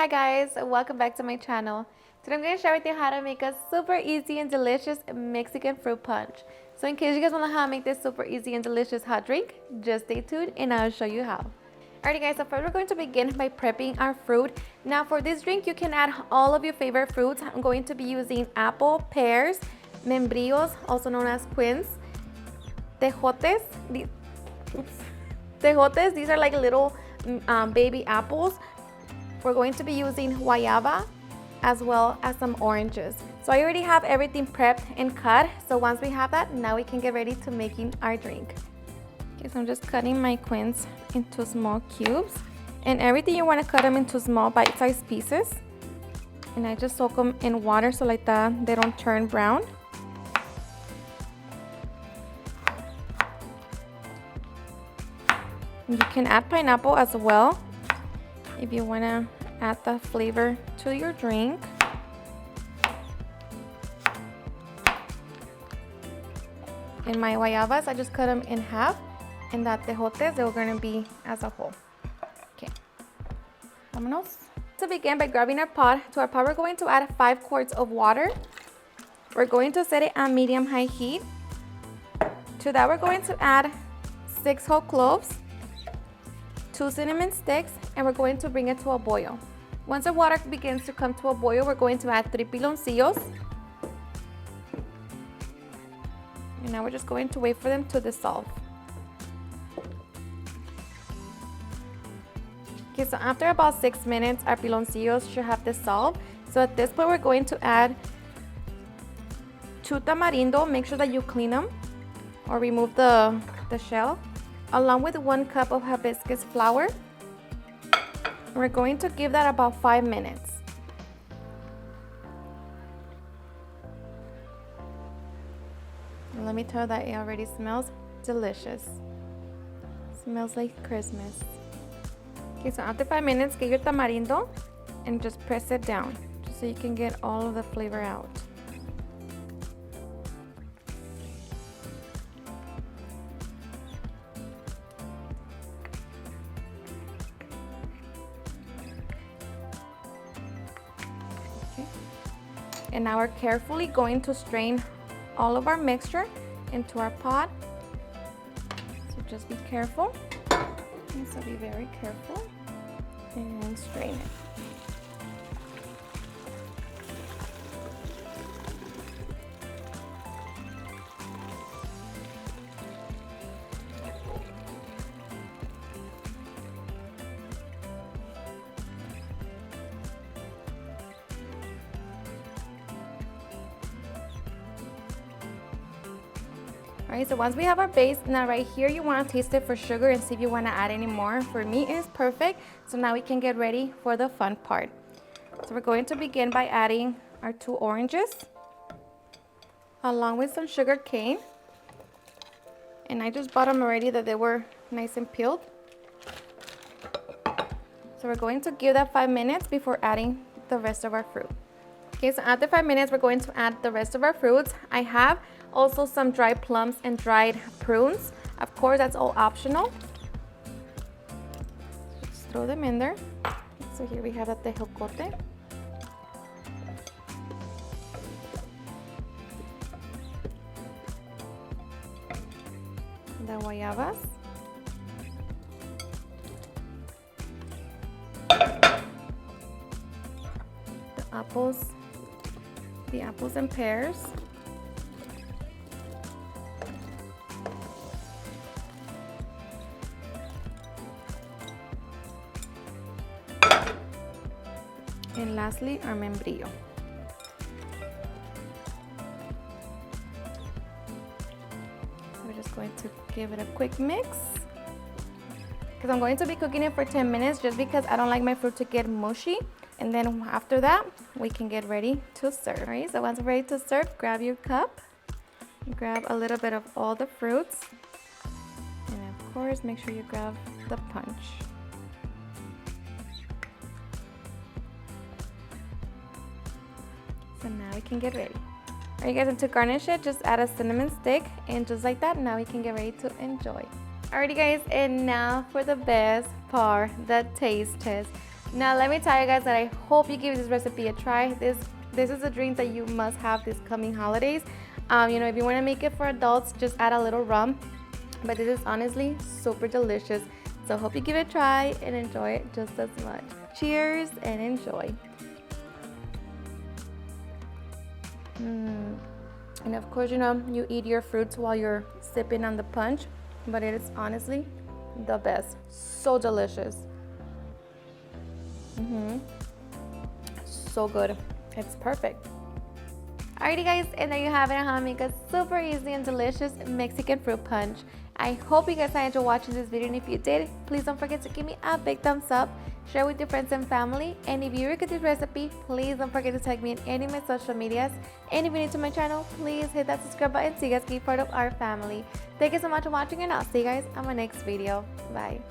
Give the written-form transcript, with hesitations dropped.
Hi guys, welcome back to my channel. Today I'm going to share with you how to make a super easy and delicious Mexican fruit punch. So in case you guys want to know how to make this super easy and delicious hot drink, just stay tuned and I'll show you how. Alrighty guys, so first we're going to begin by prepping our fruit. Now for this drink you can add all of your favorite fruits. I'm going to be using apple, pears, membrillos, also known as quince, tejotes. Tejotes, these are like little baby apples. We're going to be using guayaba as well as some oranges. So I already have everything prepped and cut. So once we have that, now we can get ready to making our drink. Okay, so I'm just cutting my quince into small cubes. And everything you want to cut them into small bite-sized pieces. And I just soak them in water so like that they don't turn brown. You can add pineapple as well if you want to add the flavor to your drink. And my guayabas, I just cut them in half, and the tejotes, they're going to be as a whole. Okay, vámonos. To begin by grabbing our pot, to our pot we're going to add 5 quarts of water. We're going to set it on medium-high heat. To that we're going to add 6 whole cloves, 2 cinnamon sticks, and we're going to bring it to a boil. Once the water begins to come to a boil, we're going to add 3 piloncillos. And now we're just going to wait for them to dissolve. Okay, so after about 6 minutes, our piloncillos should have dissolved. So at this point, we're going to add 2 tamarindo. Make sure that you clean them or remove the shell, along with 1 cup of hibiscus flower. We're going to give that about 5 minutes. And let me tell you that it already smells delicious. Smells like Christmas. Okay, so after 5 minutes, get your tamarindo and just press it down, just so you can get all of the flavor out. And now we're carefully going to strain all of our mixture into our pot. So just be careful. Okay, so be very careful and strain it. Alright, so once we have our base, now right here you want to taste it for sugar and see if you want to add any more. For me it is perfect, so now we can get ready for the fun part. So we're going to begin by adding our 2 oranges along with some sugar cane. And I just bought them already that they were nice and peeled. So we're going to give that 5 minutes before adding the rest of our fruit. Okay, so after 5 minutes, we're going to add the rest of our fruits. I have also some dried plums and dried prunes. Of course, that's all optional. Just throw them in there. So here we have the tejocote. The guayabas. The apples and pears. And lastly, our membrillo. We're just going to give it a quick mix, because I'm going to be cooking it for 10 minutes just because I don't like my fruit to get mushy. And then after that, we can get ready to serve. All right, so once we're ready to serve, grab your cup, grab a little bit of all the fruits, and of course, make sure you grab the punch. So now we can get ready. All right, guys, and to garnish it, just add a cinnamon stick, and just like that, now we can get ready to enjoy. Alrighty, guys, and now for the best part, the taste test. Now let me tell you guys that I hope you give this recipe a try. This is a drink that you must have this coming holidays. You know, if you want to make it for adults, just add a little rum. But this is honestly super delicious. So hope you give it a try and enjoy it just as much. Cheers and enjoy. And of course, you know, you eat your fruits while you're sipping on the punch, but it is honestly the best. So delicious. So good. It's perfect. Alrighty guys, and there you have it on how to make a super easy and delicious Mexican fruit punch. I hope you guys enjoyed watching this video, and if you did, please don't forget to give me a big thumbs up, share with your friends and family, and if you like this recipe, please don't forget to tag me in any of my social medias, and if you're new to my channel, please hit that subscribe button so you guys can be part of our family. Thank you so much for watching, and I'll see you guys on my next video. Bye.